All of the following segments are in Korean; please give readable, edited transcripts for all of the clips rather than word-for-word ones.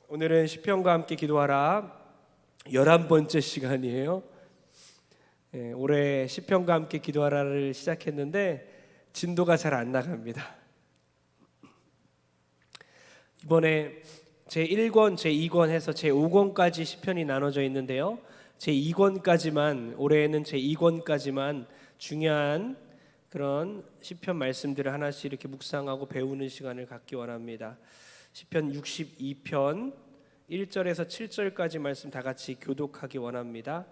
오늘은 시편과 함께 기도하라 11번째 시간이에요. 올해 시편과 함께 기도하라를 시작했는데 진도가 잘 안 나갑니다. 이번에 제1권, 제2권 해서 제5권까지 시편이 나눠져 있는데요, 제2권까지만, 올해에는 제2권까지만 중요한 그런 시편 말씀들을 하나씩 이렇게 묵상하고 배우는 시간을 갖기 원합니다. 시편 62편 1절에서 7절까지 말씀 다 같이 교독하기 원합니다.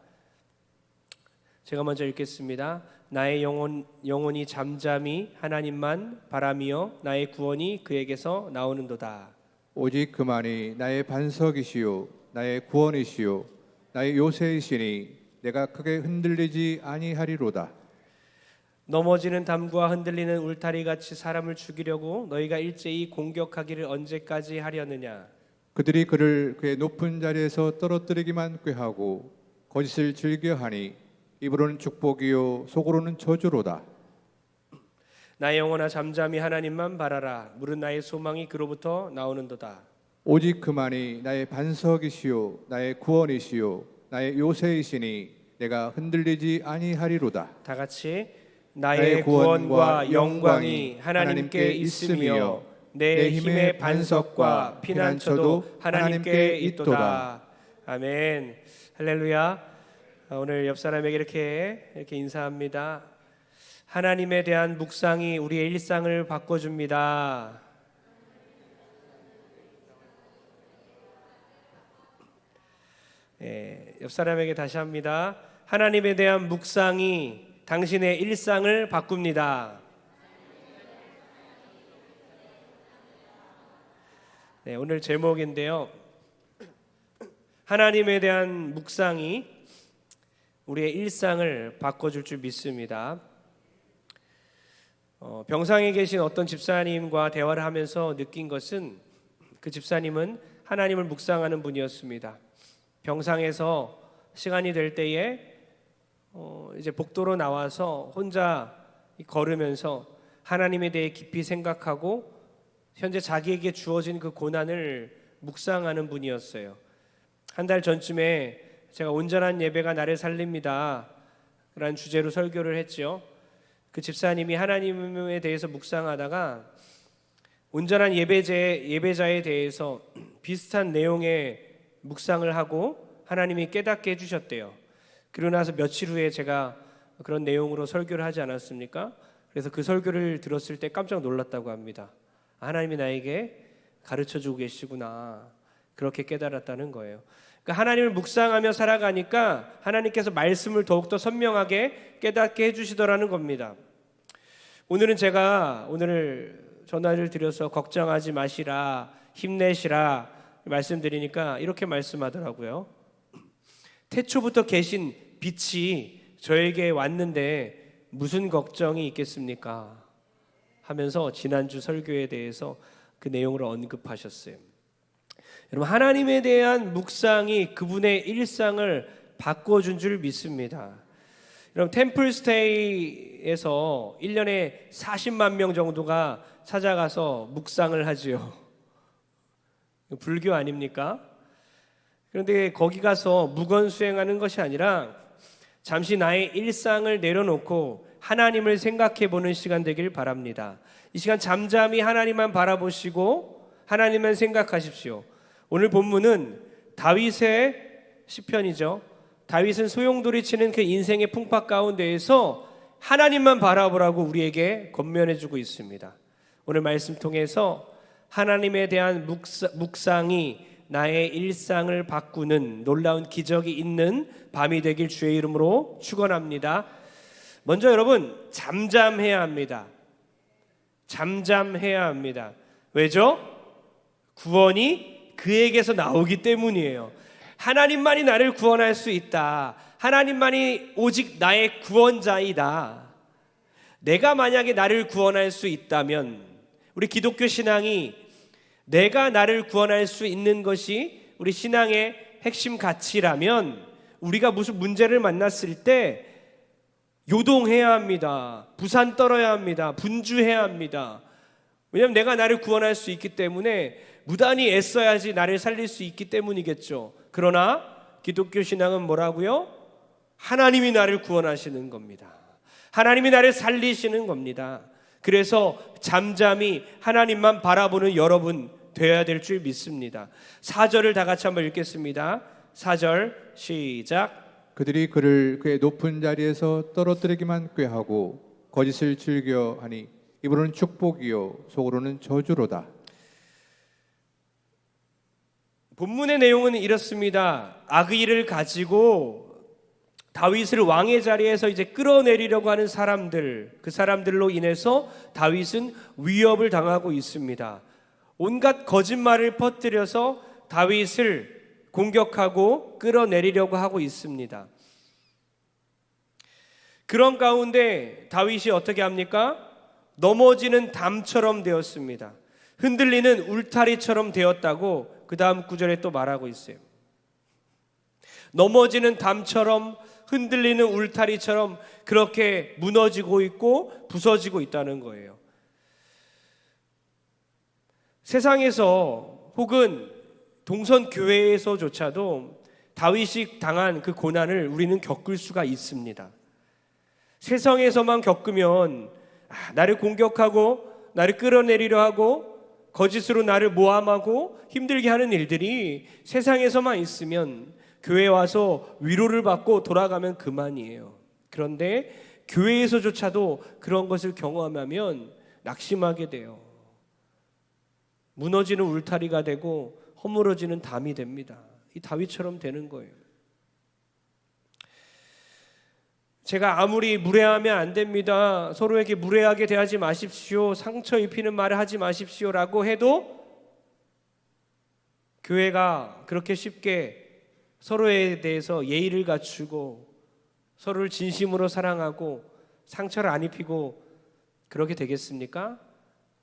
제가 먼저 읽겠습니다. 나의 영혼이 잠잠히 하나님만 바라며 나의 구원이 그에게서 나오는도다. 오직 그만이 나의 반석이시요 나의 구원이시요 나의 요새이시니 내가 크게 흔들리지 아니하리로다. 넘어지는 담과 흔들리는 울타리같이 사람을 죽이려고 너희가 일제히 공격하기를 언제까지 하려느냐. 그들이 그를 그의 높은 자리에서 떨어뜨리기만 꾀하고 거짓을 즐겨하니 입으로는 축복이요 속으로는 저주로다. 나의 영혼아 잠잠히 하나님만 바라라. 물은 나의 소망이 그로부터 나오는도다. 오직 그만이 나의 반석이시요 나의 구원이시요 나의 요새이시니 내가 흔들리지 아니하리로다. 다 같이 나의 구원과 영광이 하나님께 있으며 내 힘의 반석과 피난처도 하나님께 있도다. 아멘. 할렐루야. 오늘 옆 사람에게 이렇게 인사합니다. 하나님에 대한 묵상이 우리의 일상을 바꿔줍니다. 옆 사람에게 다시 합니다. 하나님에 대한 묵상이 당신의 일상을 바꿉니다. 네, 오늘 제목인데요, 하나님에 대한 묵상이 우리의 일상을 바꿔줄 줄 믿습니다. 병상에 계신 어떤 집사님과 대화를 하면서 느낀 것은, 그 집사님은 하나님을 묵상하는 분이었습니다. 병상에서 시간이 될 때에 이제 복도로 나와서 혼자 걸으면서 하나님에 대해 깊이 생각하고 현재 자기에게 주어진 그 고난을 묵상하는 분이었어요. 한 달 전쯤에 제가 온전한 예배가 나를 살립니다 라는 주제로 설교를 했죠. 그 집사님이 하나님에 대해서 묵상하다가 온전한 예배자에 대해서 비슷한 내용의 묵상을 하고 하나님이 깨닫게 해주셨대요. 그러고 나서 며칠 후에 제가 그런 내용으로 설교를 하지 않았습니까? 그래서 그 설교를 들었을 때 깜짝 놀랐다고 합니다. 하나님이 나에게 가르쳐주고 계시구나, 그렇게 깨달았다는 거예요. 그러니까 하나님을 묵상하며 살아가니까 하나님께서 말씀을 더욱더 선명하게 깨닫게 해주시더라는 겁니다. 오늘 전화를 드려서 걱정하지 마시라, 힘내시라 말씀드리니까 이렇게 말씀하더라고요. 태초부터 계신 빛이 저에게 왔는데 무슨 걱정이 있겠습니까? 하면서 지난주 설교에 대해서 그 내용을 언급하셨어요. 여러분, 하나님에 대한 묵상이 그분의 일상을 바꿔준 줄 믿습니다. 여러분, 템플스테이에서 1년에 40만 명 정도가 찾아가서 묵상을 하지요. 불교 아닙니까? 그런데 거기 가서 무건수행하는 것이 아니라 잠시 나의 일상을 내려놓고 하나님을 생각해 보는 시간 되길 바랍니다. 이 시간 잠잠히 하나님만 바라보시고 하나님만 생각하십시오. 오늘 본문은 다윗의 시편이죠. 다윗은 소용돌이치는 그 인생의 풍파 가운데에서 하나님만 바라보라고 우리에게 권면해 주고 있습니다. 오늘 말씀 통해서 하나님에 대한 묵상이 나의 일상을 바꾸는 놀라운 기적이 있는 밤이 되길 주의 이름으로 축원합니다. 먼저 여러분, 잠잠해야 합니다. 잠잠해야 합니다. 왜죠? 구원이 그에게서 나오기 때문이에요. 하나님만이 나를 구원할 수 있다. 하나님만이 오직 나의 구원자이다. 내가 만약에 나를 구원할 수 있다면, 우리 기독교 신앙이 내가 나를 구원할 수 있는 것이 우리 신앙의 핵심 가치라면, 우리가 무슨 문제를 만났을 때 요동해야 합니다. 부산 떨어야 합니다. 분주해야 합니다. 왜냐하면 내가 나를 구원할 수 있기 때문에 무단히 애써야지 나를 살릴 수 있기 때문이겠죠. 그러나 기독교 신앙은 뭐라고요? 하나님이 나를 구원하시는 겁니다. 하나님이 나를 살리시는 겁니다. 그래서 잠잠히 하나님만 바라보는 여러분 되어야 될 줄 믿습니다. 4절을 다 같이 한번 읽겠습니다. 4절 시작. 그들이 그를 그의 높은 자리에서 떨어뜨리기만 꾀하고 거짓을 즐겨하니 입으로는 축복이요 속으로는 저주로다. 본문의 내용은 이렇습니다. 악의를 가지고 다윗을 왕의 자리에서 이제 끌어내리려고 하는 사람들, 그 사람들로 인해서 다윗은 위협을 당하고 있습니다. 온갖 거짓말을 퍼뜨려서 다윗을 공격하고 끌어내리려고 하고 있습니다. 그런 가운데 다윗이 어떻게 합니까? 넘어지는 담처럼 되었습니다. 흔들리는 울타리처럼 되었다고 그 다음 구절에 또 말하고 있어요. 넘어지는 담처럼 흔들리는 울타리처럼 그렇게 무너지고 있고 부서지고 있다는 거예요. 세상에서 혹은 동선 교회에서조차도 다윗이 당한 그 고난을 우리는 겪을 수가 있습니다. 세상에서만 겪으면 나를 공격하고 나를 끌어내리려 하고 거짓으로 나를 모함하고 힘들게 하는 일들이 세상에서만 있으면 교회에 와서 위로를 받고 돌아가면 그만이에요. 그런데 교회에서조차도 그런 것을 경험하면 낙심하게 돼요. 무너지는 울타리가 되고 허물어지는 담이 됩니다. 이 다윗처럼 되는 거예요. 제가 아무리 무례하면 안 됩니다. 서로에게 무례하게 대하지 마십시오. 상처 입히는 말을 하지 마십시오라고 해도 교회가 그렇게 쉽게 서로에 대해서 예의를 갖추고 서로를 진심으로 사랑하고 상처를 안 입히고 그렇게 되겠습니까?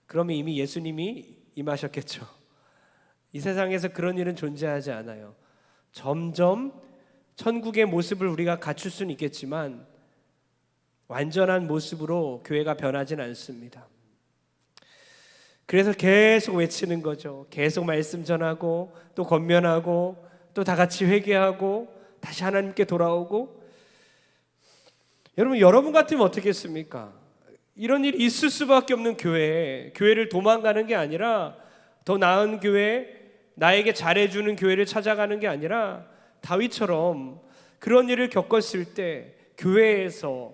그러면 이미 예수님이 임하셨겠죠. 이 세상에서 그런 일은 존재하지 않아요. 점점 천국의 모습을 우리가 갖출 수는 있겠지만 완전한 모습으로 교회가 변하지는 않습니다. 그래서 계속 외치는 거죠. 계속 말씀 전하고 또 권면하고 또 다 같이 회개하고 다시 하나님께 돌아오고. 여러분 같으면 어떻게 했습니까? 이런 일이 있을 수밖에 없는 교회를 도망가는 게 아니라 더 나은 교회, 나에게 잘해주는 교회를 찾아가는 게 아니라 다윗처럼 그런 일을 겪었을 때 교회에서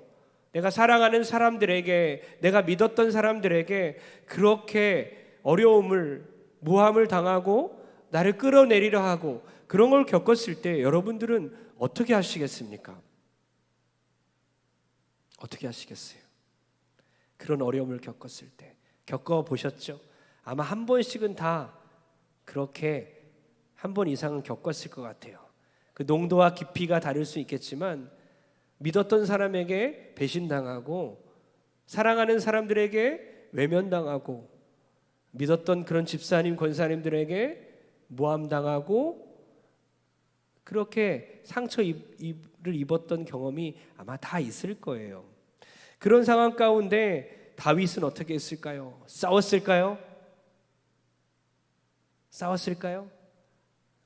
내가 사랑하는 사람들에게, 내가 믿었던 사람들에게 그렇게 어려움을, 모함을 당하고 나를 끌어내리려 하고 그런 걸 겪었을 때 여러분들은 어떻게 하시겠습니까? 어떻게 하시겠어요? 그런 어려움을 겪었을 때 겪어보셨죠? 아마 한 번씩은 다 그렇게 한 번 이상은 겪었을 것 같아요. 그 농도와 깊이가 다를 수 있겠지만 믿었던 사람에게 배신당하고 사랑하는 사람들에게 외면당하고 믿었던 그런 집사님, 권사님들에게 모함당하고 그렇게 상처를 입었던 경험이 아마 다 있을 거예요. 그런 상황 가운데 다윗은 어떻게 했을까요? 싸웠을까요?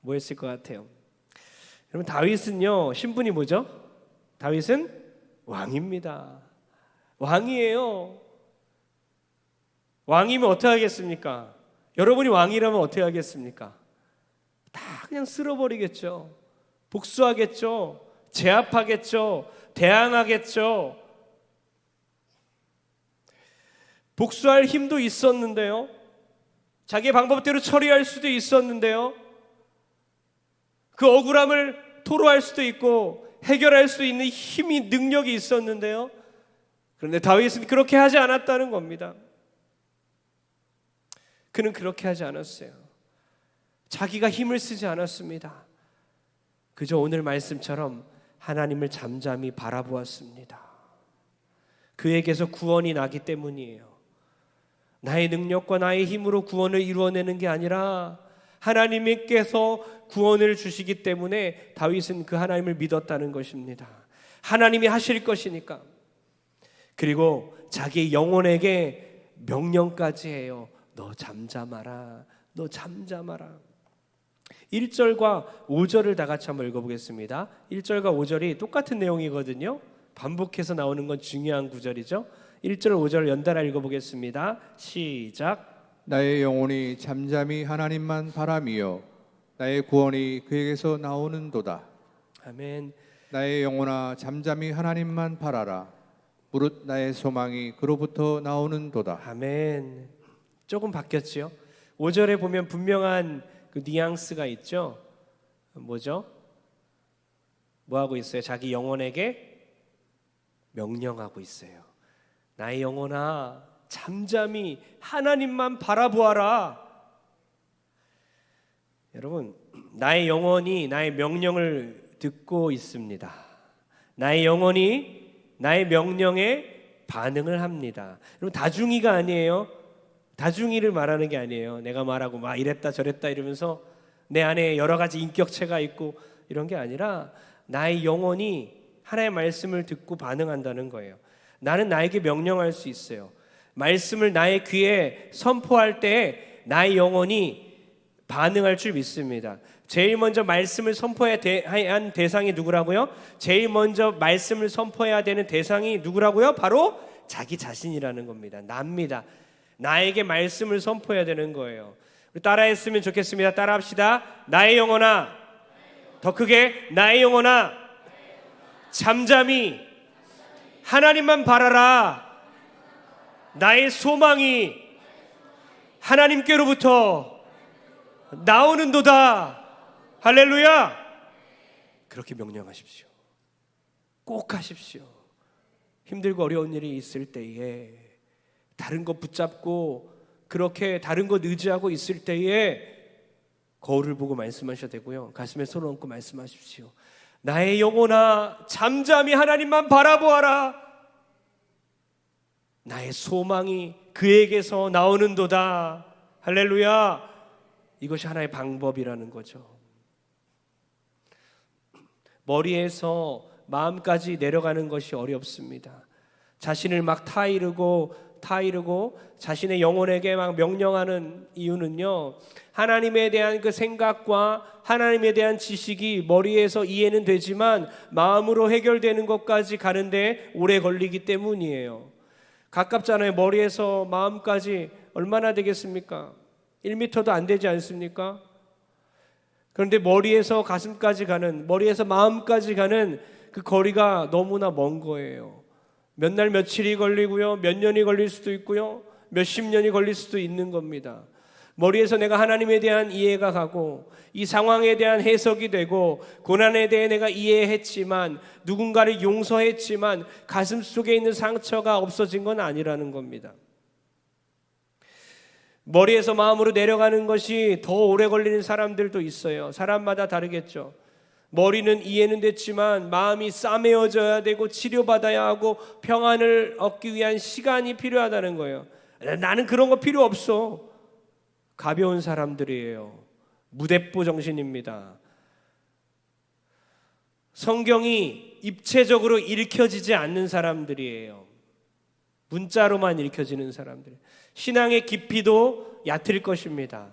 뭐 했을 것 같아요? 여러분, 다윗은요, 신분이 뭐죠? 다윗은 왕입니다. 왕이에요. 왕이면 어떻게 하겠습니까? 여러분이 왕이라면 어떻게 하겠습니까? 다 그냥 쓸어버리겠죠. 복수하겠죠. 제압하겠죠. 대항하겠죠. 복수할 힘도 있었는데요. 자기의 방법대로 처리할 수도 있었는데요. 그 억울함을 토로할 수도 있고 해결할 수 있는 힘이, 능력이 있었는데요. 그런데 다윗은 그렇게 하지 않았다는 겁니다. 그는 그렇게 하지 않았어요. 자기가 힘을 쓰지 않았습니다. 그저 오늘 말씀처럼 하나님을 잠잠히 바라보았습니다. 그에게서 구원이 나기 때문이에요. 나의 능력과 나의 힘으로 구원을 이루어내는 게 아니라 하나님께서 구원을 주시기 때문에 다윗은 그 하나님을 믿었다는 것입니다. 하나님이 하실 것이니까. 그리고 자기 영혼에게 명령까지 해요. 너 잠잠하라. 너 잠잠하라. 1절과 5절을 다 같이 한번 읽어보겠습니다. 1절과 5절이 똑같은 내용이거든요. 반복해서 나오는 건 중요한 구절이죠. 1절 5절 연달아 읽어보겠습니다. 시작. 나의 영혼이 잠잠히 하나님만 바라미요 나의 구원이 그에게서 나오는도다. 아멘. 나의 영혼아 잠잠히 하나님만 바라라. 무릇 나의 소망이 그로부터 나오는도다. 아멘. 조금 바뀌었지요. 5절에 보면 분명한 그 뉘앙스가 있죠. 뭐죠? 뭐 하고 있어요? 자기 영혼에게 명령하고 있어요. 나의 영혼아 잠잠히 하나님만 바라보아라. 여러분, 나의 영혼이 나의 명령을 듣고 있습니다. 나의 영혼이 나의 명령에 반응을 합니다. 여러분, 다중이가 아니에요. 다중이를 말하는 게 아니에요. 내가 말하고 막 이랬다 저랬다 이러면서 내 안에 여러 가지 인격체가 있고 이런 게 아니라 나의 영혼이 하나의 말씀을 듣고 반응한다는 거예요. 나는 나에게 명령할 수 있어요. 말씀을 나의 귀에 선포할 때 나의 영혼이 반응할 줄 믿습니다. 제일 먼저 말씀을 선포해야 한 대상이 누구라고요? 제일 먼저 말씀을 선포해야 되는 대상이 누구라고요? 바로 자기 자신이라는 겁니다. 나입니다. 나에게 말씀을 선포해야 되는 거예요. 우리 따라했으면 좋겠습니다. 따라합시다. 나의 영혼아, 더 크게 나의 영혼아, 잠잠히 하나님만 바라라. 나의 소망이 하나님께로부터 나오는도다. 할렐루야. 그렇게 명령하십시오. 꼭 하십시오. 힘들고 어려운 일이 있을 때에, 다른 것 붙잡고 그렇게 다른 것 의지하고 있을 때에 거울을 보고 말씀하셔야 되고요. 가슴에 손을 얹고 말씀하십시오. 나의 영혼아 잠잠히 하나님만 바라보아라. 나의 소망이 그에게서 나오는도다. 할렐루야. 이것이 하나의 방법이라는 거죠. 머리에서 마음까지 내려가는 것이 어렵습니다. 자신을 막 타이르고 자신의 영혼에게 막 명령하는 이유는요, 하나님에 대한 그 생각과 하나님에 대한 지식이 머리에서 이해는 되지만 마음으로 해결되는 것까지 가는데 오래 걸리기 때문이에요. 가깝잖아요. 머리에서 마음까지 얼마나 되겠습니까? 1m도 안 되지 않습니까? 그런데 머리에서 가슴까지 가는, 머리에서 마음까지 가는 그 거리가 너무나 먼 거예요. 몇 날 며칠이 걸리고요, 몇 년이 걸릴 수도 있고요, 몇십 년이 걸릴 수도 있는 겁니다. 머리에서 내가 하나님에 대한 이해가 가고 이 상황에 대한 해석이 되고 고난에 대해 내가 이해했지만, 누군가를 용서했지만 가슴 속에 있는 상처가 없어진 건 아니라는 겁니다. 머리에서 마음으로 내려가는 것이 더 오래 걸리는 사람들도 있어요. 사람마다 다르겠죠. 머리는 이해는 됐지만 마음이 싸매어져야 되고 치료받아야 하고 평안을 얻기 위한 시간이 필요하다는 거예요. 나는 그런 거 필요 없어. 가벼운 사람들이에요. 무대뽀 정신입니다. 성경이 입체적으로 읽혀지지 않는 사람들이에요. 문자로만 읽혀지는 사람들. 신앙의 깊이도 얕을 것입니다.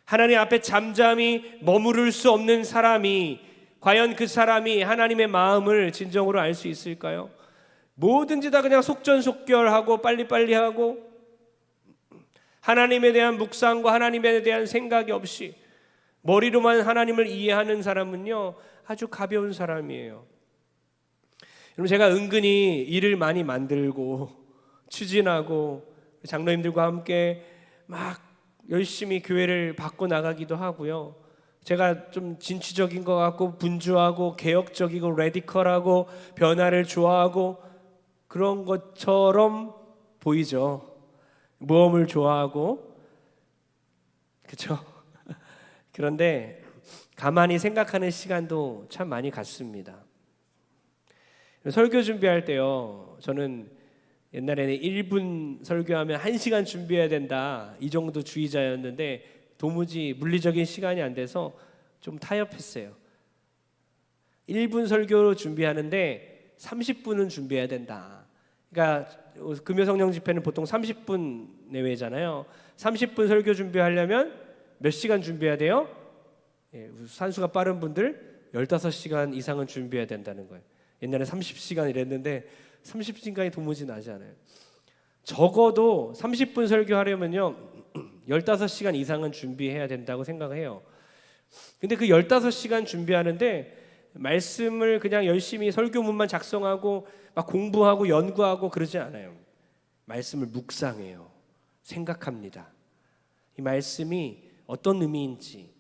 하나님 앞에 잠잠히 머무를 수 없는 사람이, 과연 그 사람이 하나님의 마음을 진정으로 알 수 있을까요? 뭐든지 다 그냥 속전속결하고 빨리빨리 하고 하나님에 대한 묵상과 하나님에 대한 생각이 없이 머리로만 하나님을 이해하는 사람은요, 아주 가벼운 사람이에요. 여러분, 제가 은근히 일을 많이 만들고 추진하고 장로님들과 함께 막 열심히 교회를 바꿔 나가기도 하고요. 제가 좀 진취적인 것 같고 분주하고 개혁적이고 레디컬하고 변화를 좋아하고 그런 것처럼 보이죠. 모험을 좋아하고, 그렇죠? 그런데 가만히 생각하는 시간도 참 많이 갖습니다. 설교 준비할 때요, 저는 옛날에는 1분 설교하면 1시간 준비해야 된다, 이 정도 주의자였는데 도무지 물리적인 시간이 안 돼서 좀 타협했어요. 1분 설교 준비하는데 30분은 준비해야 된다. 그러니까 금요성령 집회는 보통 30분 내외잖아요. 30분 설교 준비하려면 몇 시간 준비해야 돼요? 산수가 빠른 분들 15시간 이상은 준비해야 된다는 거예요. 옛날에 30시간 이랬는데 30시간이 도무지 나지 않아요. 적어도 30분 설교하려면요 15시간 이상은 준비해야 된다고 생각해요. 근데 그 15시간 준비하는데 말씀을 그냥 열심히 설교문만 작성하고 막 공부하고 연구하고 그러지 않아요. 말씀을 묵상해요. 생각합니다. 이 말씀이 어떤 의미인지,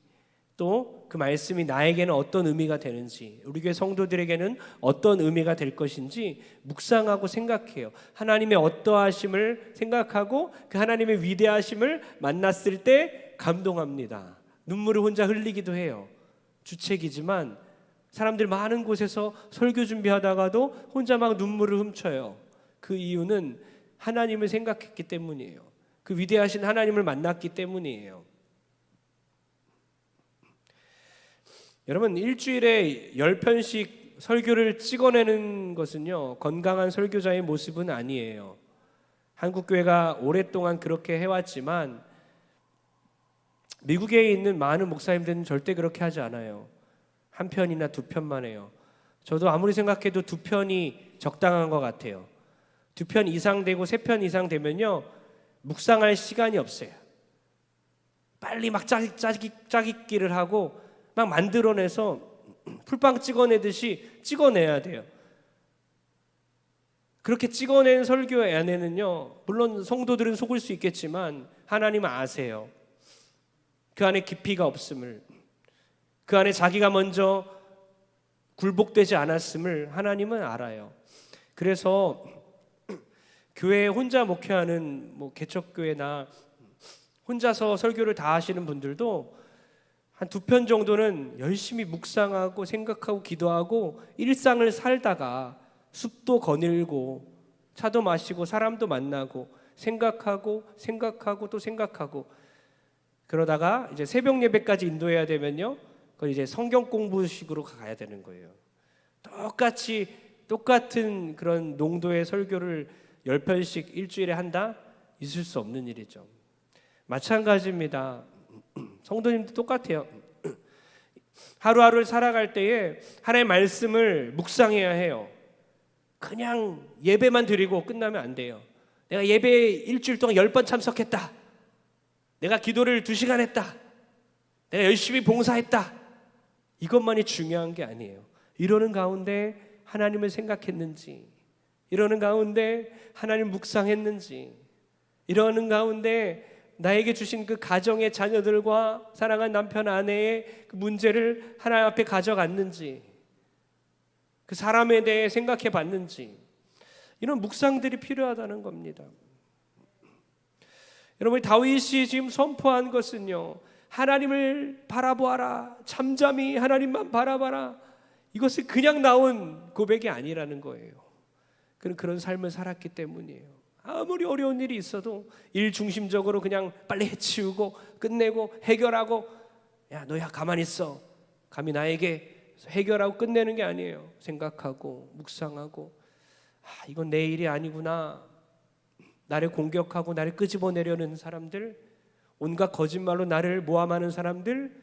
또 그 말씀이 나에게는 어떤 의미가 되는지, 우리 교회 성도들에게는 어떤 의미가 될 것인지 묵상하고 생각해요. 하나님의 어떠하심을 생각하고 그 하나님의 위대하심을 만났을 때 감동합니다. 눈물을 혼자 흘리기도 해요. 주책이지만 사람들 많은 곳에서 설교 준비하다가도 혼자 막 눈물을 훔쳐요. 그 이유는 하나님을 생각했기 때문이에요. 그 위대하신 하나님을 만났기 때문이에요. 여러분, 일주일에 10편씩 설교를 찍어내는 것은요 건강한 설교자의 모습은 아니에요. 한국교회가 오랫동안 그렇게 해왔지만 미국에 있는 많은 목사님들은 절대 그렇게 하지 않아요. 한 편이나 두 편만 해요. 저도 아무리 생각해도 두 편이 적당한 것 같아요. 두 편 이상 되고 세 편 이상 되면요 묵상할 시간이 없어요. 빨리 막 짜깁기를 하고 막 만들어내서 풀빵 찍어내듯이 찍어내야 돼요. 그렇게 찍어낸 설교 안에는요 물론 성도들은 속을 수 있겠지만 하나님은 아세요. 그 안에 깊이가 없음을, 그 안에 자기가 먼저 굴복되지 않았음을 하나님은 알아요. 그래서 교회에 혼자 목회하는 개척교회나 혼자서 설교를 다 하시는 분들도 한 두 편 정도는 열심히 묵상하고 생각하고 기도하고 일상을 살다가 숲도 거닐고 차도 마시고 사람도 만나고 생각하고 또 생각하고 그러다가 이제 새벽 예배까지 인도해야 되면요 그걸 이제 성경 공부식으로 가야 되는 거예요. 똑같은 그런 농도의 설교를 10편씩 일주일에 한다? 있을 수 없는 일이죠. 마찬가지입니다. 성도님도 똑같아요. 하루하루를 살아갈 때에 하나님의 말씀을 묵상해야 해요. 그냥 예배만 드리고 끝나면 안 돼요. 내가 예배에 일주일 동안 10번 참석했다. 내가 기도를 2시간 했다. 내가 열심히 봉사했다. 이것만이 중요한 게 아니에요. 이러는 가운데 하나님을 생각했는지, 이러는 가운데 하나님 묵상했는지, 이러는 가운데 나에게 주신 그 가정의 자녀들과 사랑한 남편 아내의 그 문제를 하나님 앞에 가져갔는지, 그 사람에 대해 생각해 봤는지, 이런 묵상들이 필요하다는 겁니다. 여러분, 다윗이 지금 선포한 것은요 하나님을 바라보아라, 잠잠히 하나님만 바라봐라, 이것이 그냥 나온 고백이 아니라는 거예요. 그는 그런 삶을 살았기 때문이에요. 아무리 어려운 일이 있어도 일 중심적으로 그냥 빨리 해치우고 끝내고 해결하고, 야 너야 가만히 있어, 감히 나에게 해결하고 끝내는 게 아니에요. 생각하고 묵상하고, 이건 내 일이 아니구나, 나를 공격하고 나를 끄집어내려는 사람들, 온갖 거짓말로 나를 모함하는 사람들,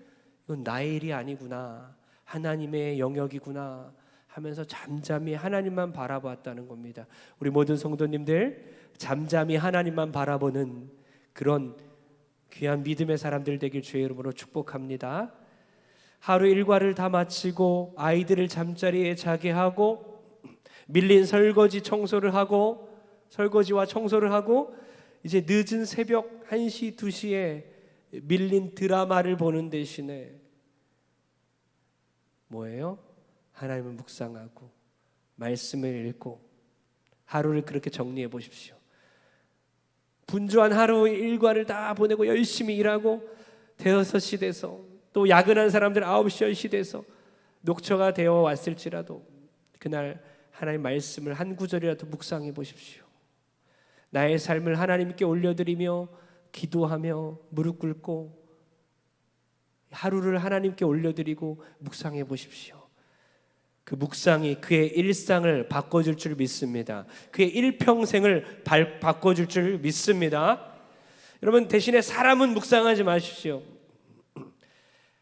이건 나의 일이 아니구나, 하나님의 영역이구나 하면서 잠잠히 하나님만 바라보았다는 겁니다. 우리 모든 성도님들 잠잠히 하나님만 바라보는 그런 귀한 믿음의 사람들 되길 주의 이름으로 축복합니다. 하루 일과를 다 마치고 아이들을 잠자리에 자게 하고 밀린 설거지와 청소를 하고 이제 늦은 새벽 1시, 2시에 밀린 드라마를 보는 대신에 뭐예요? 하나님을 묵상하고 말씀을 읽고 하루를 그렇게 정리해 보십시오. 분주한 하루 일과를 다 보내고 열심히 일하고 대여섯 시 돼서 또 야근한 사람들 9시, 10시 돼서 녹초가 되어 왔을지라도 그날 하나님 말씀을 한 구절이라도 묵상해 보십시오. 나의 삶을 하나님께 올려드리며 기도하며 무릎 꿇고 하루를 하나님께 올려드리고 묵상해 보십시오. 그 묵상이 그의 일상을 바꿔줄 줄 믿습니다. 그의 일평생을 바꿔줄 줄 믿습니다. 여러분, 대신에 사람은 묵상하지 마십시오.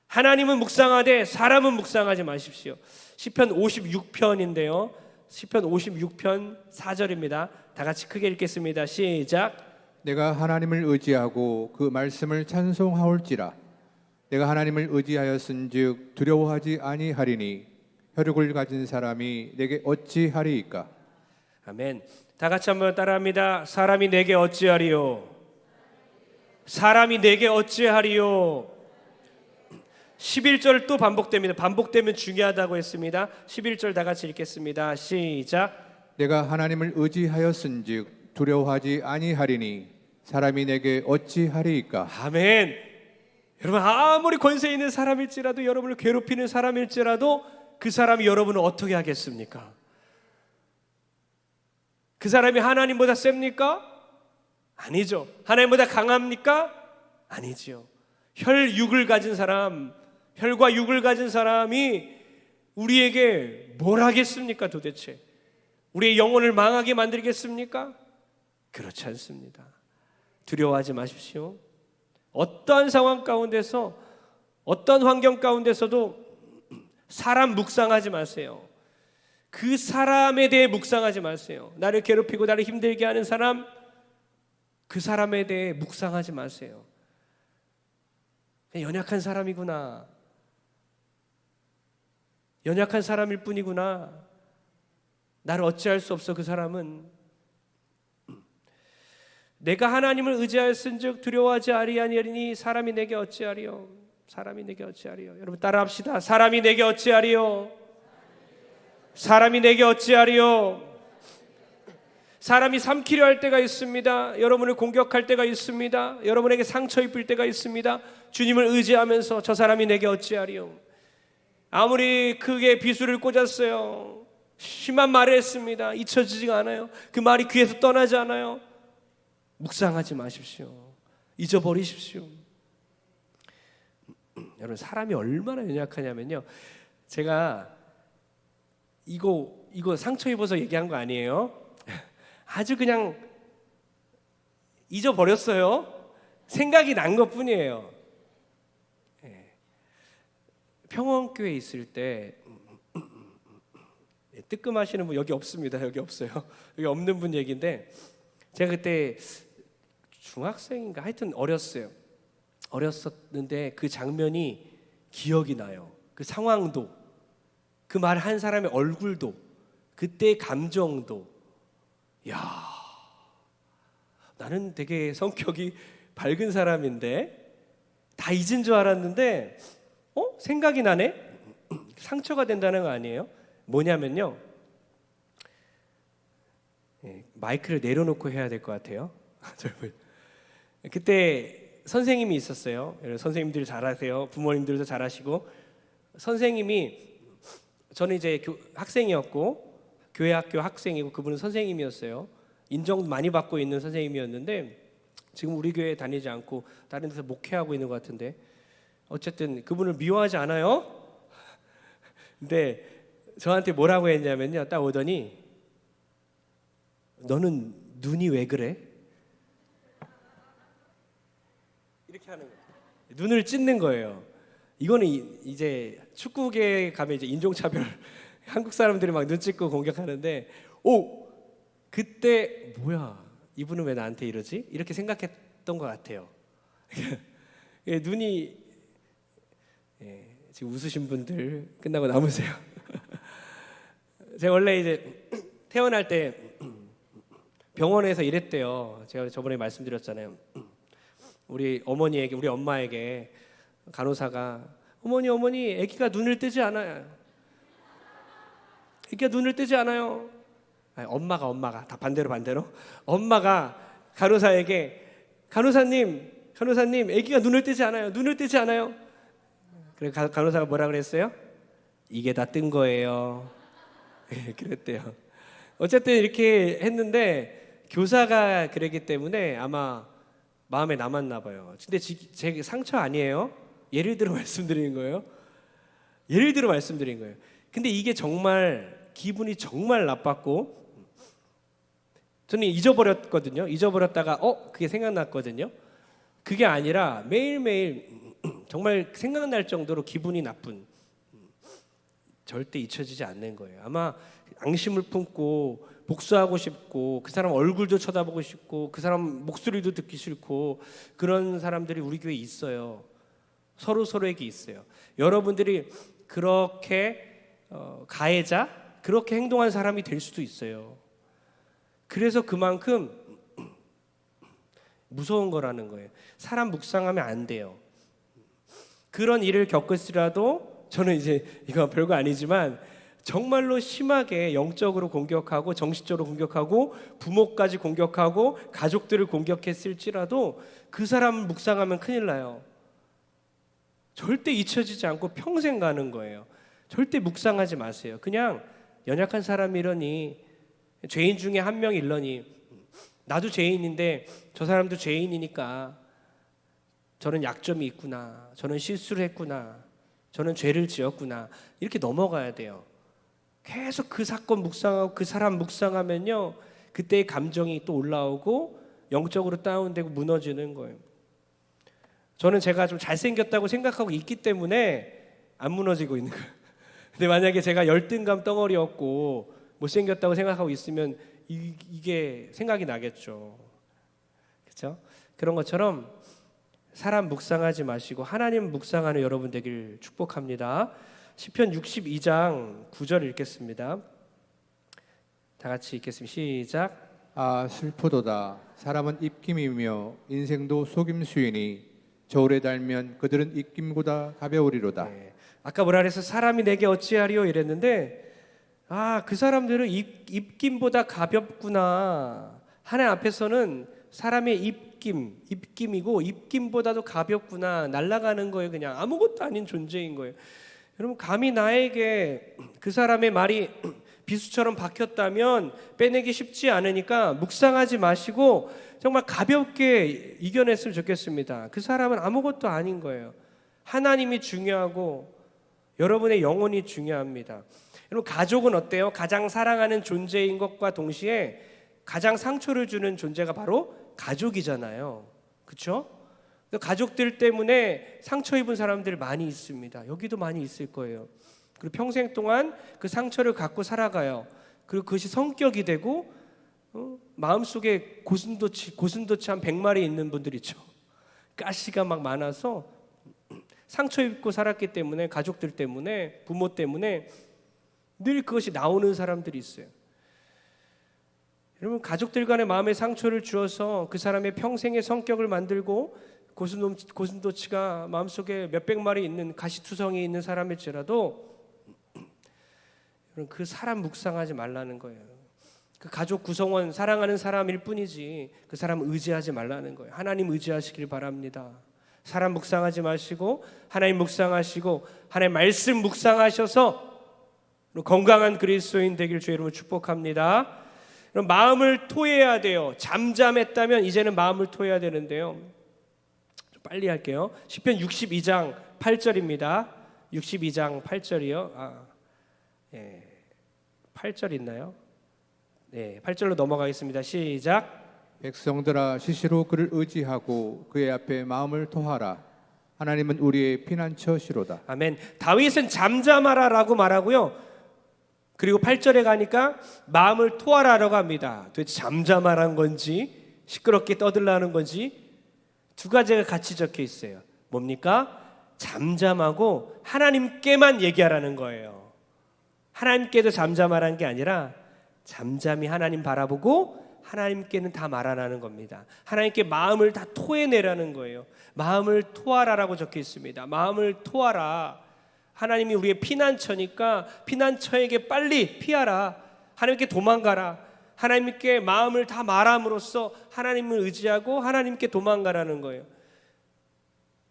하나님은 묵상하되 사람은 묵상하지 마십시오. 시편 56편인데요. 시편 56편 4절입니다. 다 같이 크게 읽겠습니다. 시작. 내가 하나님을 의지하고 그 말씀을 찬송하올지라. 내가 하나님을 의지하였은즉 두려워하지 아니하리니 혈육을 가진 사람이 내게 어찌하리이까. 아멘. 다 같이 한번 따라합니다. 사람이 내게 어찌하리요? 사람이 내게 어찌하리요? 11절 또 반복됩니다. 반복되면 중요하다고 했습니다. 11절 다 같이 읽겠습니다. 시작. 내가 하나님을 의지하였은즉 두려워하지 아니하리니 사람이 내게 어찌하리이까. 아멘. 여러분, 아무리 권세 있는 사람일지라도, 여러분을 괴롭히는 사람일지라도 그 사람이 여러분을 어떻게 하겠습니까? 그 사람이 하나님보다 셉니까? 아니죠. 하나님보다 강합니까? 아니지요. 혈육을 가진 사람, 혈과 육을 가진 사람이 우리에게 뭘 하겠습니까 도대체? 우리의 영혼을 망하게 만들겠습니까? 그렇지 않습니다. 두려워하지 마십시오. 어떠한 상황 가운데서, 어떤 환경 가운데서도 사람 묵상하지 마세요. 그 사람에 대해 묵상하지 마세요. 나를 괴롭히고 나를 힘들게 하는 사람, 그 사람에 대해 묵상하지 마세요. 연약한 사람이구나, 연약한 사람일 뿐이구나, 나를 어찌할 수 없어. 그 사람은 내가 하나님을 의지하였은즉 두려워하지 아니하리니 사람이 내게 어찌하리요? 사람이 내게 어찌하리요? 여러분 따라합시다. 사람이 내게 어찌하리요? 사람이 내게 어찌하리요? 사람이 삼키려 할 때가 있습니다. 여러분을 공격할 때가 있습니다. 여러분에게 상처 입을 때가 있습니다. 주님을 의지하면서 저 사람이 내게 어찌하리요? 아무리 크게 비수를 꽂았어요, 심한 말을 했습니다. 잊혀지지가 않아요. 그 말이 귀에서 떠나지 않아요. 묵상하지 마십시오. 잊어버리십시오. 여러분, 사람이 얼마나 연약하냐면요, 제가 이거 상처 입어서 얘기한 거 아니에요. 아주 그냥 잊어버렸어요. 생각이 난 것뿐이에요. 평원교회 있을 때 뜨끔하시는 분 여기 없습니다. 여기 없어요. 여기 없는 분 얘기인데, 제가 그때 중학생인가 하여튼 어렸었는데 그 장면이 기억이 나요. 그 상황도, 그 말 한 사람의 얼굴도, 그때의 감정도. 야, 나는 되게 성격이 밝은 사람인데 다 잊은 줄 알았는데 생각이 나네? 상처가 된다는 거 아니에요? 뭐냐면요, 마이크를 내려놓고 해야 될 것 같아요. 그때 선생님이 있었어요. 선생님들 잘하세요. 부모님들도 잘하시고. 선생님이, 저는 이제 학생이었고 교회 학교 학생이고 그분은 선생님이었어요. 인정 많이 받고 있는 선생님이었는데 지금 우리 교회에 다니지 않고 다른 데서 목회하고 있는 것 같은데, 어쨌든 그분을 미워하지 않아요. 근데 저한테 뭐라고 했냐면요, 딱 오더니 너는 눈이 왜 그래? 이렇게 하는 거예요. 눈을 찢는 거예요. 이거는 이제 축구계 가면 이제 인종차별, 한국 사람들이 막 눈 찢고 공격하는데, 그때 뭐야, 이분은 왜 나한테 이러지? 이렇게 생각했던 것 같아요. 눈이, 지금 웃으신 분들 끝나고 남으세요. 제가 원래 이제 태어날 때 병원에서 일했대요. 제가 저번에 말씀드렸잖아요. 우리 어머니에게, 우리 엄마에게 간호사가 어머니 아기가 눈을 뜨지 않아요. 아기가 눈을 뜨지 않아요. 아니, 엄마가 다 반대로 엄마가 간호사에게 간호사님 아기가 눈을 뜨지 않아요. 그래 간호사가 뭐라 그랬어요? 이게 다 뜬 거예요. 그랬대요. 어쨌든 이렇게 했는데 교사가 그랬기 때문에 아마 마음에 남았나 봐요. 근데 제 상처 아니에요. 예를 들어 말씀드리는 거예요. 근데 이게 정말 기분이 정말 나빴고, 저는 잊어버렸거든요. 잊어버렸다가 그게 생각났거든요. 그게 아니라 매일매일 정말 생각날 정도로 기분이 나쁜, 절대 잊혀지지 않는 거예요. 아마 앙심을 품고 복수하고 싶고 그 사람 얼굴도 쳐다보고 싶고 그 사람 목소리도 듣기 싫고 그런 사람들이 우리 교회에 있어요. 서로에게 있어요. 여러분들이 그렇게 가해자, 그렇게 행동한 사람이 될 수도 있어요. 그래서 그만큼 무서운 거라는 거예요. 사람 묵상하면 안 돼요. 그런 일을 겪을지라도 저는 이제 이거 별거 아니지만 정말로 심하게 영적으로 공격하고 정신적으로 공격하고 부모까지 공격하고 가족들을 공격했을지라도 그 사람을 묵상하면 큰일 나요. 절대 잊혀지지 않고 평생 가는 거예요. 절대 묵상하지 마세요. 그냥 연약한 사람이러니, 죄인 중에 한 명 일러니, 나도 죄인인데 저 사람도 죄인이니까 저는 약점이 있구나, 저는 실수를 했구나, 저는 죄를 지었구나, 이렇게 넘어가야 돼요. 계속 그 사건 묵상하고 그 사람 묵상하면요, 그때의 감정이 또 올라오고 영적으로 다운되고 무너지는 거예요. 저는 제가 좀 잘생겼다고 생각하고 있기 때문에 안 무너지고 있는 거예요. 근데 만약에 제가 열등감 덩어리였고 못생겼다고 생각하고 있으면 이게 생각이 나겠죠. 그렇죠? 그런 것처럼 사람 묵상하지 마시고 하나님 묵상하는 여러분 되길 축복합니다. 시편 62장 9절 읽겠습니다. 다 같이 읽겠습니다. 시작. 아 슬프도다. 사람은 입김이며 인생도 속임수이니 저울에 달면 그들은 입김보다 가벼우리로다. 네. 아까 뭐라 그래서 사람이 내게 어찌하리요 이랬는데, 그 사람들은 입김보다 가볍구나. 하나님 앞에서는 사람의 입김이고 입김보다도 가볍구나. 날아가는 거예요. 그냥 아무것도 아닌 존재인 거예요. 여러분, 감히 나에게 그 사람의 말이 비수처럼 박혔다면 빼내기 쉽지 않으니까 묵상하지 마시고 정말 가볍게 이겨냈으면 좋겠습니다. 그 사람은 아무것도 아닌 거예요. 하나님이 중요하고 여러분의 영혼이 중요합니다. 여러분, 가족은 어때요? 가장 사랑하는 존재인 것과 동시에 가장 상처를 주는 존재가 바로 가족이잖아요. 그렇죠? 가족들 때문에 상처 입은 사람들 많이 있습니다. 여기도 많이 있을 거예요. 그리고 평생 동안 그 상처를 갖고 살아가요. 그리고 그것이 성격이 되고 마음속에 고슴도치 한 100마리 있는 분들 있죠. 가시가 막 많아서 상처 입고 살았기 때문에, 가족들 때문에, 부모 때문에 늘 그것이 나오는 사람들이 있어요. 여러분, 가족들 간의 마음의 상처를 주어서 그 사람의 평생의 성격을 만들고 고슴도치가 마음속에 몇백 마리 있는 가시투성이 있는 사람일지라도 그 사람 묵상하지 말라는 거예요. 그 가족 구성원 사랑하는 사람일 뿐이지 그 사람 의지하지 말라는 거예요. 하나님 의지하시길 바랍니다. 사람 묵상하지 마시고 하나님 묵상하시고 하나님 말씀 묵상하셔서 건강한 그리스도인 되길 주의 이름으로 축복합니다. 그럼 마음을 토해야 돼요. 잠잠했다면 이제는 마음을 토해야 되는데요. 좀 빨리 할게요. 시편 62장 8절입니다. 62장 8절이요. 8절 있나요? 네, 8절로 넘어가겠습니다. 시작. 백성들아 시시로 그를 의지하고 그의 앞에 마음을 토하라. 하나님은 우리의 피난처시로다. 아멘. 다윗은 잠잠하라라고 말하고요. 그리고 8절에 가니까 마음을 토하라라고 합니다. 도대체 잠잠하라는 건지 시끄럽게 떠들라는 건지 두 가지가 같이 적혀 있어요. 뭡니까? 잠잠하고 하나님께만 얘기하라는 거예요. 하나님께도 잠잠하라는 게 아니라 잠잠히 하나님 바라보고 하나님께는 다 말하라는 겁니다. 하나님께 마음을 다 토해내라는 거예요. 마음을 토하라라고 적혀 있습니다. 마음을 토하라. 하나님이 우리의 피난처니까 피난처에게 빨리 피하라. 하나님께 도망가라. 하나님께 마음을 다 말함으로써 하나님을 의지하고 하나님께 도망가라는 거예요.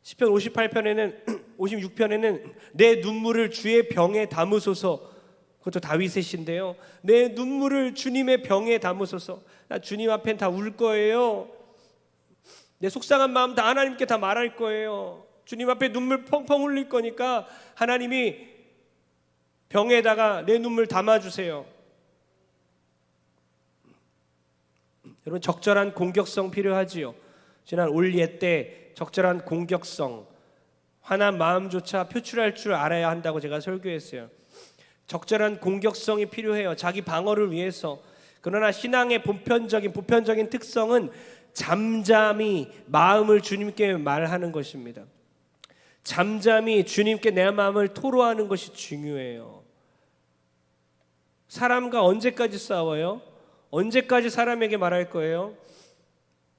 시편 56편에는 내 눈물을 주의 병에 담으소서. 그것도 다윗의 시인데요. 내 눈물을 주님의 병에 담으소서. 나 주님 앞엔 다 울 거예요. 내 속상한 마음 다 하나님께 다 말할 거예요. 주님 앞에 눈물 펑펑 흘릴 거니까 하나님이 병에다가 내 눈물 담아주세요. 여러분, 적절한 공격성 필요하지요. 지난 올 예 때 적절한 공격성, 화난 마음조차 표출할 줄 알아야 한다고 제가 설교했어요. 적절한 공격성이 필요해요. 자기 방어를 위해서. 그러나 신앙의 보편적인 특성은 잠잠히 마음을 주님께 말하는 것입니다. 잠잠히 주님께 내 마음을 토로하는 것이 중요해요. 사람과 언제까지 싸워요? 언제까지 사람에게 말할 거예요?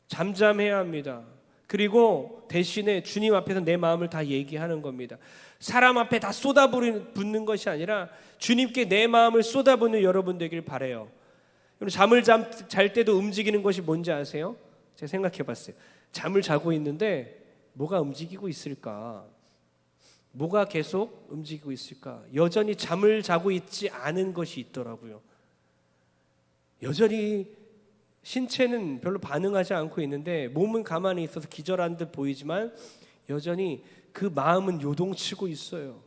잠잠해야 합니다. 그리고 대신에 주님 앞에서 내 마음을 다 얘기하는 겁니다. 사람 앞에 다 쏟아붓는 것이 아니라 주님께 내 마음을 쏟아붓는 여러분 되길 바라요. 잠을 잘 때도 움직이는 것이 뭔지 아세요? 제가 생각해 봤어요. 잠을 자고 있는데 뭐가 움직이고 있을까? 뭐가 계속 움직이고 있을까? 여전히 잠을 자고 있지 않은 것이 있더라고요. 여전히 신체는 별로 반응하지 않고 있는데 몸은 가만히 있어서 기절한 듯 보이지만 여전히 그 마음은 요동치고 있어요.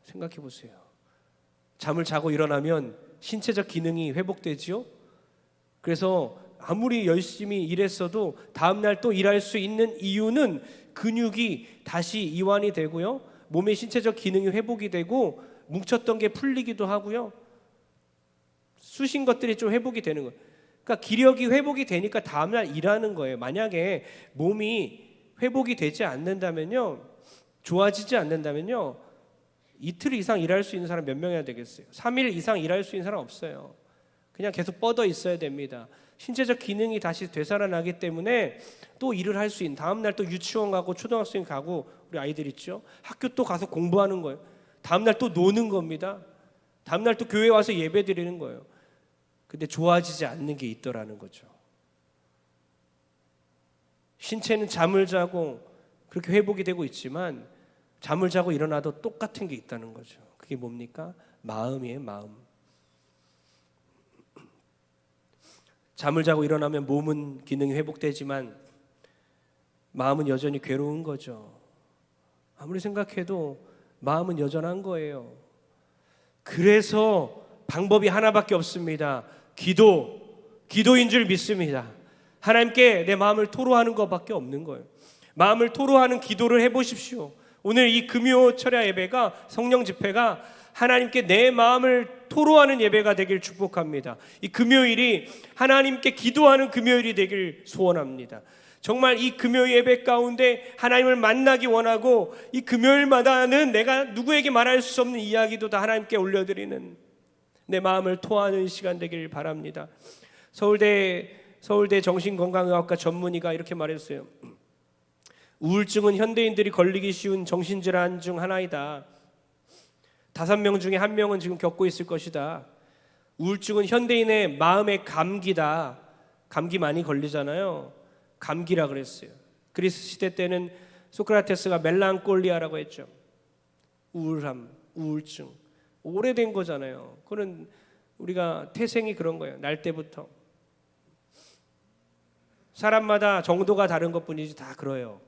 생각해 보세요. 잠을 자고 일어나면 신체적 기능이 회복되지요. 그래서 아무리 열심히 일했어도 다음날 또 일할 수 있는 이유는 근육이 다시 이완이 되고요, 몸의 신체적 기능이 회복이 되고 뭉쳤던 게 풀리기도 하고요, 쑤신 것들이 좀 회복이 되는 거예요. 그러니까 기력이 회복이 되니까 다음날 일하는 거예요. 만약에 몸이 회복이 되지 않는다면요, 좋아지지 않는다면요, 이틀 이상 일할 수 있는 사람 몇 명이나 되겠어요? 3일 이상 일할 수 있는 사람 없어요. 그냥 계속 뻗어 있어야 됩니다. 신체적 기능이 다시 되살아나기 때문에 또 일을 할 수 있는, 다음날 또 유치원 가고 초등학생 가고, 우리 아이들 있죠, 학교 또 가서 공부하는 거예요. 다음날 또 노는 겁니다. 다음날 또 교회 와서 예배 드리는 거예요. 근데 좋아지지 않는 게 있더라는 거죠. 신체는 잠을 자고 그렇게 회복이 되고 있지만 잠을 자고 일어나도 똑같은 게 있다는 거죠. 그게 뭡니까? 마음이에요, 마음. 잠을 자고 일어나면 몸은 기능이 회복되지만 마음은 여전히 괴로운 거죠. 아무리 생각해도 마음은 여전한 거예요. 그래서 방법이 하나밖에 없습니다. 기도인 줄 믿습니다. 하나님께 내 마음을 토로하는 것밖에 없는 거예요. 마음을 토로하는 기도를 해보십시오. 오늘 이 금요 철야 예배가, 성령 집회가 하나님께 내 마음을 토로하는 예배가 되길 축복합니다. 이 금요일이 하나님께 기도하는 금요일이 되길 소원합니다. 정말 이 금요 예배 가운데 하나님을 만나기 원하고, 이 금요일마다는 내가 누구에게 말할 수 없는 이야기도 다 하나님께 올려드리는 내 마음을 토하는 시간 되길 바랍니다. 서울대 정신건강의학과 전문의가 이렇게 말했어요. 우울증은 현대인들이 걸리기 쉬운 정신질환 중 하나이다. 5명 중에 1명은 지금 겪고 있을 것이다. 우울증은 현대인의 마음의 감기다. 감기 많이 걸리잖아요. 감기라 그랬어요. 그리스 시대 때는 소크라테스가 멜랑콜리아라고 했죠. 우울함, 우울증. 오래된 거잖아요. 그건 우리가 태생이 그런 거예요. 날 때부터. 사람마다 정도가 다른 것뿐이지 다 그래요.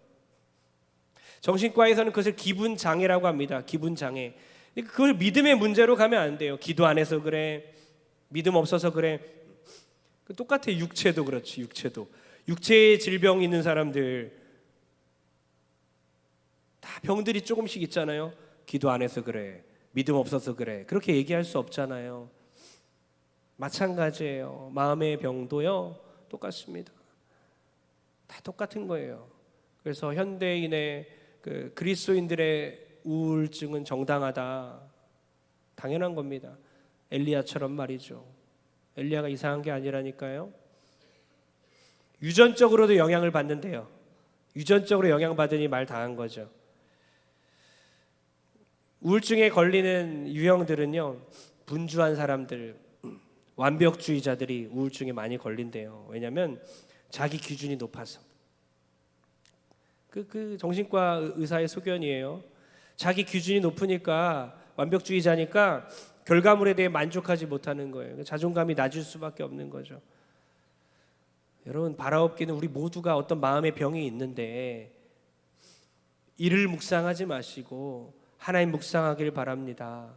정신과에서는 그것을 기분 장애라고 합니다. 기분 장애. 그걸 믿음의 문제로 가면 안 돼요. 기도 안 해서 그래, 믿음 없어서 그래. 똑같아. 육체도 그렇지. 육체에 질병이 있는 사람들 다 병들이 조금씩 있잖아요. 기도 안 해서 그래, 믿음 없어서 그래, 그렇게 얘기할 수 없잖아요. 마찬가지예요. 마음의 병도요 똑같습니다. 다 똑같은 거예요. 그래서 현대인의 그리스도인들의 우울증은 정당하다, 당연한 겁니다. 엘리야처럼 말이죠. 엘리야가 이상한 게 아니라니까요. 유전적으로도 영향을 받는데요. 유전적으로 영향받으니 말 당한 거죠. 우울증에 걸리는 유형들은요, 분주한 사람들, 완벽주의자들이 우울증에 많이 걸린대요. 왜냐하면 자기 기준이 높아서. 그 정신과 의사의 소견이에요. 자기 기준이 높으니까, 완벽주의자니까 결과물에 대해 만족하지 못하는 거예요. 자존감이 낮을 수밖에 없는 거죠. 여러분, 바라옵기는 우리 모두가 어떤 마음의 병이 있는데 이를 묵상하지 마시고 하나님 묵상하길 바랍니다.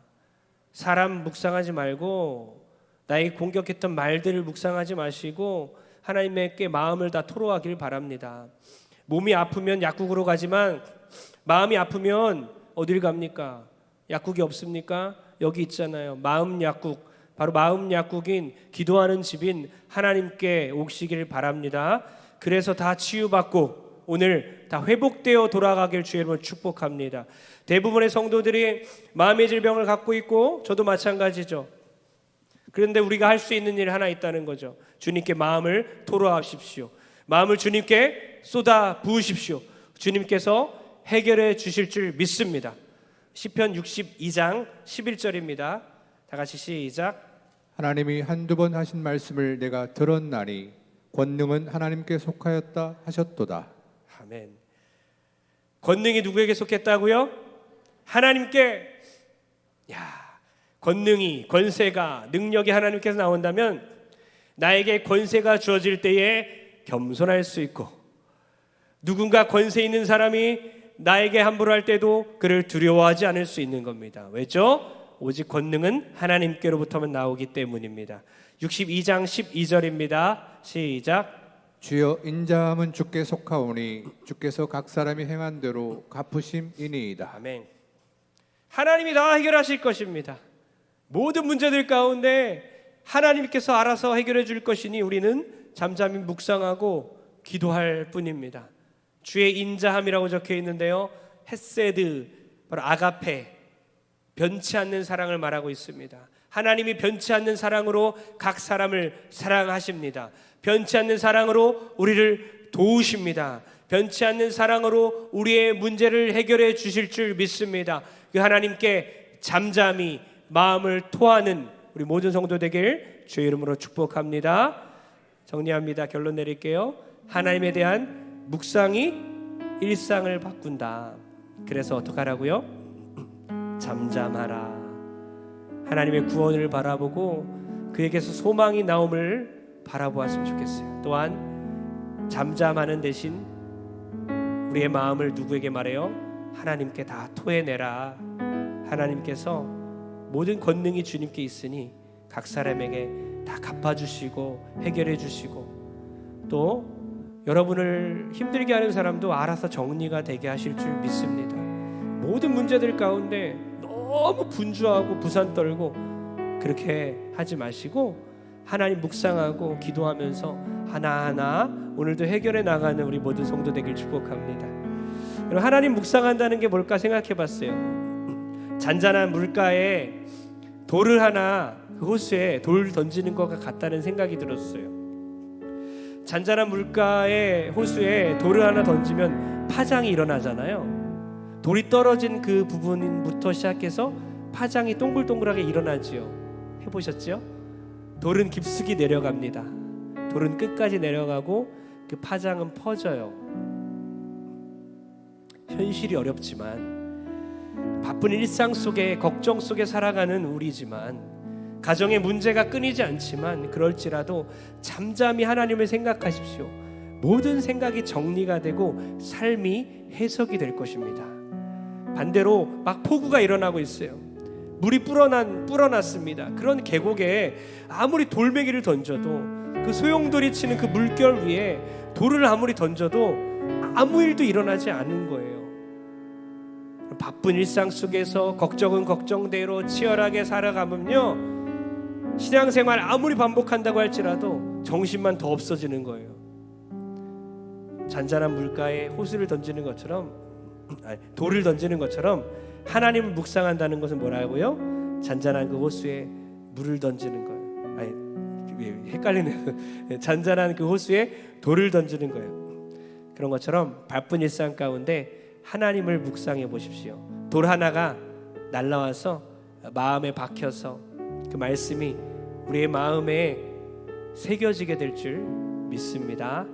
사람 묵상하지 말고 나의 공격했던 말들을 묵상하지 마시고 하나님께 마음을 다 토로하길 바랍니다. 몸이 아프면 약국으로 가지만 마음이 아프면 어딜 갑니까? 약국이 없습니까? 여기 있잖아요. 마음 약국. 바로 마음 약국인 기도하는 집인 하나님께 오시기를 바랍니다. 그래서 다 치유받고 오늘 다 회복되어 돌아가길 주의 이름으로 축복합니다. 대부분의 성도들이 마음의 질병을 갖고 있고 저도 마찬가지죠. 그런데 우리가 할 수 있는 일이 하나 있다는 거죠. 주님께 마음을 토로하십시오. 마음을 주님께 쏟아 부으십시오. 주님께서 해결해 주실 줄 믿습니다. 시편 62장 11절입니다. 다 같이 시작. 하나님이 한두 번 하신 말씀을 내가 들었나니 권능은 하나님께 속하였다 하셨도다. 아멘. 권능이 누구에게 속했다고요? 하나님께. 권능이, 권세가, 능력이 하나님께서 나온다면 나에게 권세가 주어질 때에 겸손할 수 있고, 누군가 권세 있는 사람이 나에게 함부로 할 때도 그를 두려워하지 않을 수 있는 겁니다. 왜죠? 오직 권능은 하나님께로부터만 나오기 때문입니다. 62장 12절입니다. 시작. 주여 인자함은 주께 속하오니 주께서 각 사람이 행한 대로 갚으심이니이다. 아멘. 하나님이 다 해결하실 것입니다. 모든 문제들 가운데 하나님께서 알아서 해결해 줄 것이니 우리는 잠잠히 묵상하고 기도할 뿐입니다. 주의 인자함이라고 적혀 있는데요, 헤세드, 바로 아가페, 변치 않는 사랑을 말하고 있습니다. 하나님이 변치 않는 사랑으로 각 사람을 사랑하십니다. 변치 않는 사랑으로 우리를 도우십니다. 변치 않는 사랑으로 우리의 문제를 해결해 주실 줄 믿습니다. 그 하나님께 잠잠히 마음을 토하는 우리 모든 성도 되길 주의 이름으로 축복합니다. 정리합니다. 결론 내릴게요. 하나님에 대한 묵상이 일상을 바꾼다. 그래서 어떻게 하라고요? 잠잠하라. 하나님의 구원을 바라보고 그에게서 소망이 나옴을 바라보았으면 좋겠어요. 또한 잠잠하는 대신 우리의 마음을 누구에게 말해요? 하나님께 다 토해내라. 하나님께서 모든 권능이 주님께 있으니 각 사람에게 다 갚아주시고 해결해 주시고, 또 여러분을 힘들게 하는 사람도 알아서 정리가 되게 하실 줄 믿습니다. 모든 문제들 가운데 너무 분주하고 부산 떨고 그렇게 하지 마시고 하나님 묵상하고 기도하면서 하나하나 오늘도 해결해 나가는 우리 모든 성도 되길 축복합니다. 여러분, 하나님 묵상한다는 게 뭘까 생각해 봤어요. 잔잔한 물가에 돌을 하나, 그 호수에 돌 던지는 것과 같다는 생각이 들었어요. 잔잔한 물가에 호수에 돌을 하나 던지면 파장이 일어나잖아요. 돌이 떨어진 그 부분부터 시작해서 파장이 동글동글하게 일어나지요. 해보셨죠? 돌은 깊숙이 내려갑니다. 돌은 끝까지 내려가고 그 파장은 퍼져요. 현실이 어렵지만, 바쁜 일상 속에 걱정 속에 살아가는 우리지만, 가정의 문제가 끊이지 않지만 그럴지라도 잠잠히 하나님을 생각하십시오. 모든 생각이 정리가 되고 삶이 해석이 될 것입니다. 반대로 막 폭우가 일어나고 있어요. 물이 불어났습니다. 그런 계곡에 아무리 돌멩이를 던져도, 그 소용돌이 치는 그 물결 위에 돌을 아무리 던져도 아무 일도 일어나지 않는 거예요. 바쁜 일상 속에서 걱정은 걱정대로 치열하게 살아가면요, 신앙생활 아무리 반복한다고 할지라도 정신만 더 없어지는 거예요. 잔잔한 물가에 호수를 던지는 것처럼, 돌을 던지는 것처럼 하나님을 묵상한다는 것은 뭐라고요? 잔잔한 그 호수에 물을 던지는 거예요. 헷갈리네요. 잔잔한 그 호수에 돌을 던지는 거예요. 그런 것처럼 바쁜 일상 가운데 하나님을 묵상해 보십시오. 돌 하나가 날라와서 마음에 박혀서 그 말씀이 우리의 마음에 새겨지게 될 줄 믿습니다.